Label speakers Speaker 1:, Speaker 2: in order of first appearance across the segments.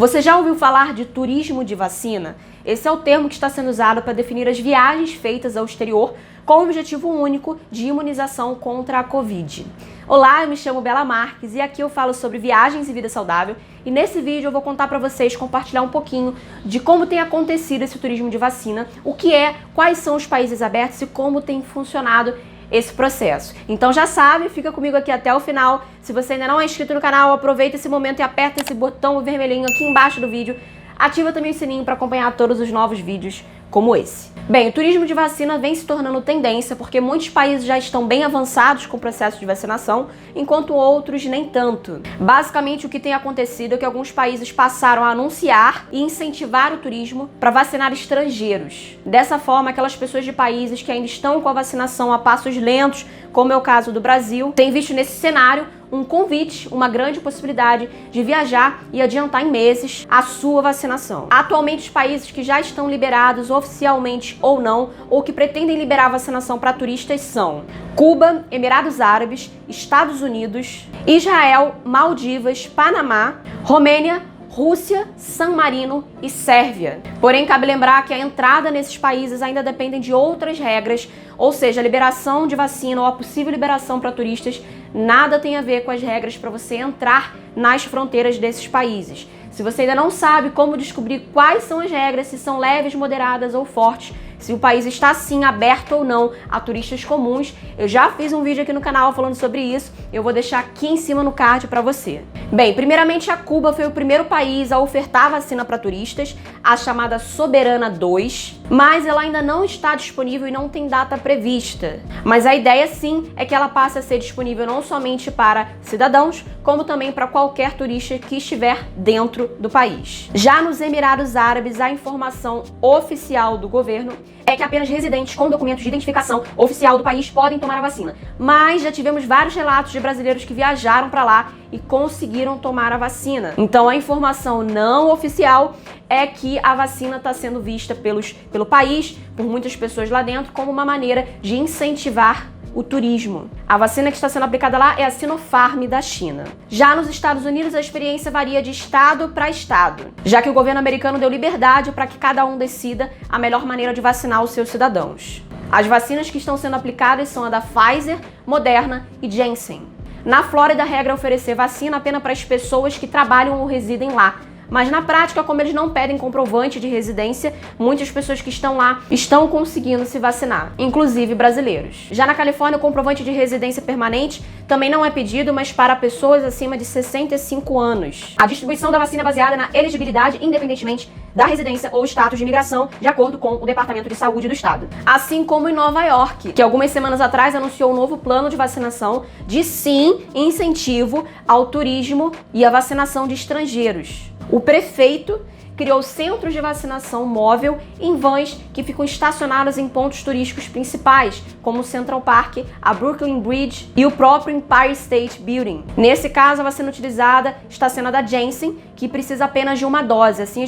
Speaker 1: Você já ouviu falar de turismo de vacina? Esse é o termo que está sendo usado para definir as viagens feitas ao exterior com o objetivo único de imunização contra a Covid. Olá, eu me chamo Bela Marques e aqui eu falo sobre viagens e vida saudável, e nesse vídeo eu vou contar para vocês, compartilhar um pouquinho de como tem acontecido esse turismo de vacina, o que é, quais são os países abertos e como tem funcionado esse processo. Então já sabe, fica comigo aqui até o final. Se você ainda não é inscrito no canal, aproveita esse momento e aperta esse botão vermelhinho aqui embaixo do vídeo. Ativa também o sininho para acompanhar todos os novos vídeos como esse. Bem, o turismo de vacina vem se tornando tendência porque muitos países já estão bem avançados com o processo de vacinação, enquanto outros nem tanto. Basicamente, o que tem acontecido é que alguns países passaram a anunciar e incentivar o turismo para vacinar estrangeiros. Dessa forma, aquelas pessoas de países que ainda estão com a vacinação a passos lentos, como é o caso do Brasil, têm visto nesse cenário um convite, uma grande possibilidade de viajar e adiantar em meses a sua vacinação. Atualmente, os países que já estão liberados oficialmente ou não, ou que pretendem liberar a vacinação para turistas são Cuba, Emirados Árabes, Estados Unidos, Israel, Maldivas, Panamá, Romênia, Rússia, San Marino e Sérvia. Porém, cabe lembrar que a entrada nesses países ainda dependem de outras regras, ou seja, a liberação de vacina ou a possível liberação para turistas nada tem a ver com as regras para você entrar nas fronteiras desses países. Se você ainda não sabe como descobrir quais são as regras, se são leves, moderadas ou fortes, se o país está sim aberto ou não a turistas comuns, eu já fiz um vídeo aqui no canal falando sobre isso, eu vou deixar aqui em cima no card para você. Bem, primeiramente a Cuba foi o primeiro país a ofertar vacina para turistas, a chamada Soberana 2, mas ela ainda não está disponível e não tem data prevista. Mas a ideia sim é que ela passe a ser disponível não somente para cidadãos, como também para qualquer turista que estiver dentro do país. Já nos Emirados Árabes, a informação oficial do governo é que apenas residentes com documentos de identificação oficial do país podem tomar a vacina. Mas já tivemos vários relatos de brasileiros que viajaram para lá e conseguiram tomar a vacina. Então a informação não oficial é que a vacina está sendo vista pelo país, por muitas pessoas lá dentro, como uma maneira de incentivar o turismo. A vacina que está sendo aplicada lá é a Sinopharm da China. Já nos Estados Unidos, a experiência varia de estado para estado, já que o governo americano deu liberdade para que cada um decida a melhor maneira de vacinar os seus cidadãos. As vacinas que estão sendo aplicadas são a da Pfizer, Moderna e Janssen. Na Flórida, a regra é oferecer vacina apenas para as pessoas que trabalham ou residem lá. Mas na prática, como eles não pedem comprovante de residência, muitas pessoas que estão lá estão conseguindo se vacinar, inclusive brasileiros. Já na Califórnia, o comprovante de residência permanente também não é pedido, mas para pessoas acima de 65 anos. A distribuição da vacina é baseada na elegibilidade, independentemente da residência ou status de imigração, de acordo com o Departamento de Saúde do Estado. Assim como em Nova York, que algumas semanas atrás anunciou um novo plano de vacinação de sim incentivo ao turismo e à vacinação de estrangeiros. O prefeito criou centros de vacinação móvel em vans que ficam estacionados em pontos turísticos principais, como o Central Park, a Brooklyn Bridge e o próprio Empire State Building. Nesse caso, a vacina utilizada está sendo a da Janssen, que precisa apenas de uma dose. Assim,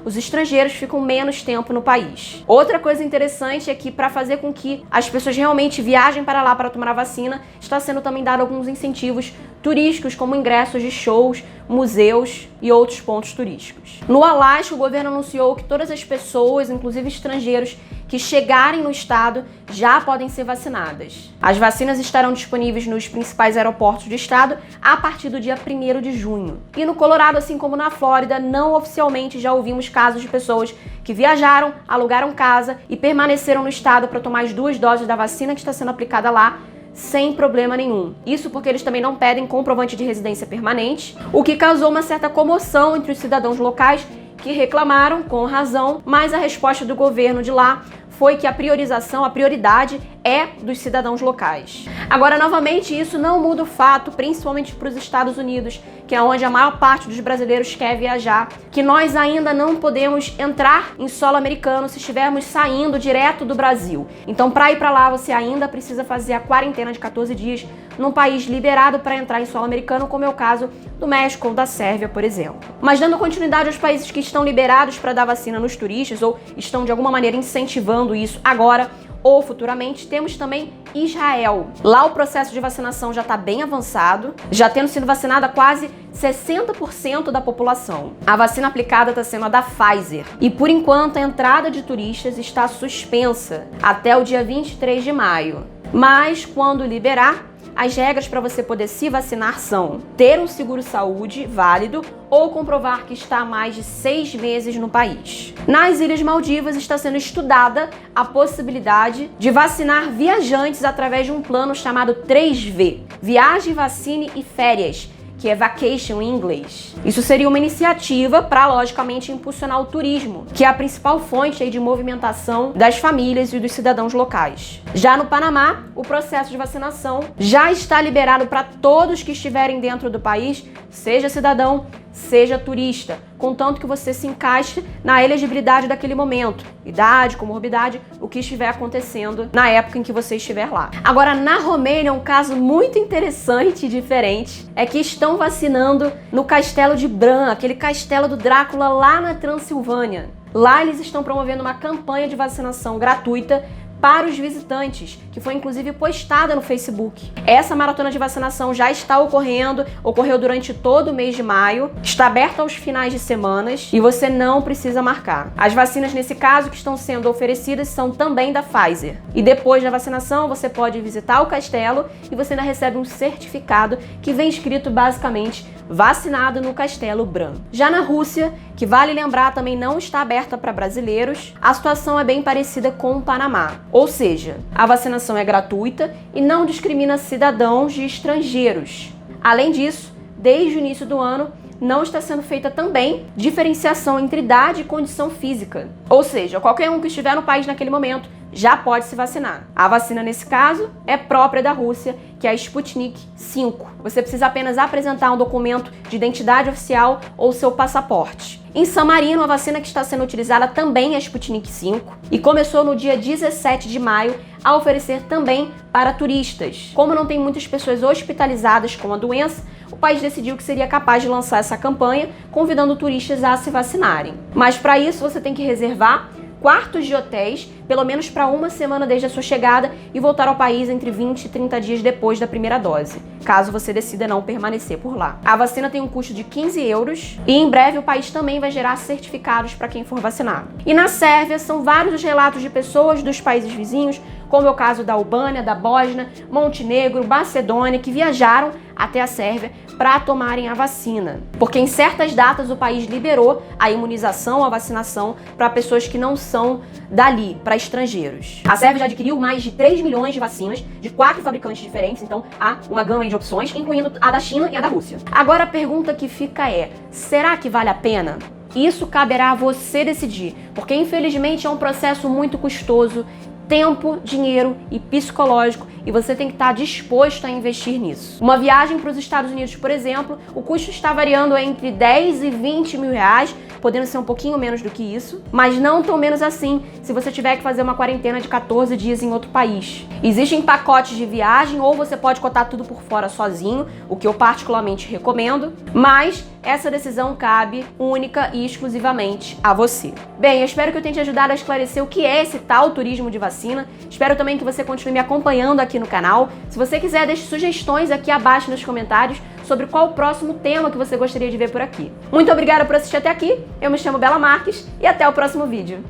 Speaker 1: os estrangeiros ficam menos tempo no país. Outra coisa interessante é que, para fazer com que as pessoas realmente viajem para lá para tomar a vacina, está sendo também dado alguns incentivos turísticos, como ingressos de shows, museus e outros pontos turísticos. No Alasca, o governo anunciou que todas as pessoas, inclusive estrangeiros, que chegarem no estado já podem ser vacinadas. As vacinas estarão disponíveis nos principais aeroportos do estado a partir do dia 1º de junho. E no Colorado, assim como na Flórida, não oficialmente já ouvimos casos de pessoas que viajaram, alugaram casa e permaneceram no estado para tomar as 2 doses da vacina que está sendo aplicada lá, sem problema nenhum. Isso porque eles também não pedem comprovante de residência permanente, o que causou uma certa comoção entre os cidadãos locais que reclamaram, com razão, mas a resposta do governo de lá foi que a prioridade é dos cidadãos locais. Agora, novamente, isso não muda o fato, principalmente para os Estados Unidos, que é onde a maior parte dos brasileiros quer viajar, que nós ainda não podemos entrar em solo americano se estivermos saindo direto do Brasil. Então, para ir para lá, você ainda precisa fazer a quarentena de 14 dias num país liberado para entrar em solo americano, como é o caso do México ou da Sérvia, por exemplo. Mas dando continuidade aos países que estão liberados para dar vacina nos turistas ou estão de alguma maneira incentivando isso agora, ou futuramente, temos também Israel. Lá o processo de vacinação já está bem avançado, já tendo sido vacinada quase 60% da população. A vacina aplicada está sendo a da Pfizer. E por enquanto a entrada de turistas está suspensa até o dia 23 de maio. Mas quando liberar, as regras para você poder se vacinar são ter um seguro-saúde válido ou comprovar que está há mais de 6 meses no país. Nas Ilhas Maldivas está sendo estudada a possibilidade de vacinar viajantes através de um plano chamado 3V, Viagem, Vacine e Férias, que é vacation em inglês. Isso seria uma iniciativa para, logicamente, impulsionar o turismo, que é a principal fonte aí de movimentação das famílias e dos cidadãos locais. Já no Panamá, o processo de vacinação já está liberado para todos que estiverem dentro do país, seja cidadão, seja turista, contanto que você se encaixe na elegibilidade daquele momento, idade, comorbidade, o que estiver acontecendo na época em que você estiver lá. Agora, na Romênia, um caso muito interessante e diferente é que estão vacinando no Castelo de Bran, aquele castelo do Drácula lá na Transilvânia. Lá eles estão promovendo uma campanha de vacinação gratuita para os visitantes, que foi inclusive postada no Facebook. Essa maratona de vacinação já está ocorreu durante todo o mês de maio, está aberta aos finais de semanas e você não precisa marcar. As vacinas nesse caso que estão sendo oferecidas são também da Pfizer. E depois da vacinação você pode visitar o castelo e você ainda recebe um certificado que vem escrito basicamente vacinado no Castelo Bran. Já na Rússia, que vale lembrar também não está aberta para brasileiros, a situação é bem parecida com o Panamá. Ou seja, a vacinação é gratuita e não discrimina cidadãos de estrangeiros. Além disso, desde o início do ano, não está sendo feita também diferenciação entre idade e condição física. Ou seja, qualquer um que estiver no país naquele momento já pode se vacinar. A vacina, nesse caso, é própria da Rússia, que é a Sputnik V. Você precisa apenas apresentar um documento de identidade oficial ou seu passaporte. Em San Marino, a vacina que está sendo utilizada também é a Sputnik V e começou no dia 17 de maio a oferecer também para turistas. Como não tem muitas pessoas hospitalizadas com a doença, o país decidiu que seria capaz de lançar essa campanha, convidando turistas a se vacinarem. Mas para isso você tem que reservar quartos de hotéis, pelo menos para uma semana desde a sua chegada e voltar ao país entre 20 e 30 dias depois da primeira dose, caso você decida não permanecer por lá. A vacina tem um custo de 15 euros e em breve o país também vai gerar certificados para quem for vacinado. E na Sérvia são vários os relatos de pessoas dos países vizinhos, como é o caso da Albânia, da Bósnia, Montenegro, Macedônia, que viajaram até a Sérvia para tomarem a vacina. Porque em certas datas o país liberou a imunização, a vacinação para pessoas que não são dali, para estrangeiros. A Sérvia já adquiriu mais de 3 milhões de vacinas de 4 fabricantes diferentes, então há uma gama de opções, incluindo a da China e a da Rússia. Agora a pergunta que fica é, será que vale a pena? Isso caberá a você decidir, porque infelizmente é um processo muito custoso, tempo, dinheiro e psicológico, e você tem que estar disposto a investir nisso. Uma viagem para os Estados Unidos, por exemplo, o custo está variando entre 10 e 20 mil reais, podendo ser um pouquinho menos do que isso, mas não tão menos assim se você tiver que fazer uma quarentena de 14 dias em outro país. Existem pacotes de viagem ou você pode cotar tudo por fora sozinho, o que eu particularmente recomendo, mas essa decisão cabe única e exclusivamente a você. Bem, eu espero que eu tenha te ajudado a esclarecer o que é esse tal turismo de vacina. Espero também que você continue me acompanhando aqui no canal. Se você quiser, deixe sugestões aqui abaixo nos comentários sobre qual o próximo tema que você gostaria de ver por aqui. Muito obrigada por assistir até aqui. Eu me chamo Bela Marques e até o próximo vídeo.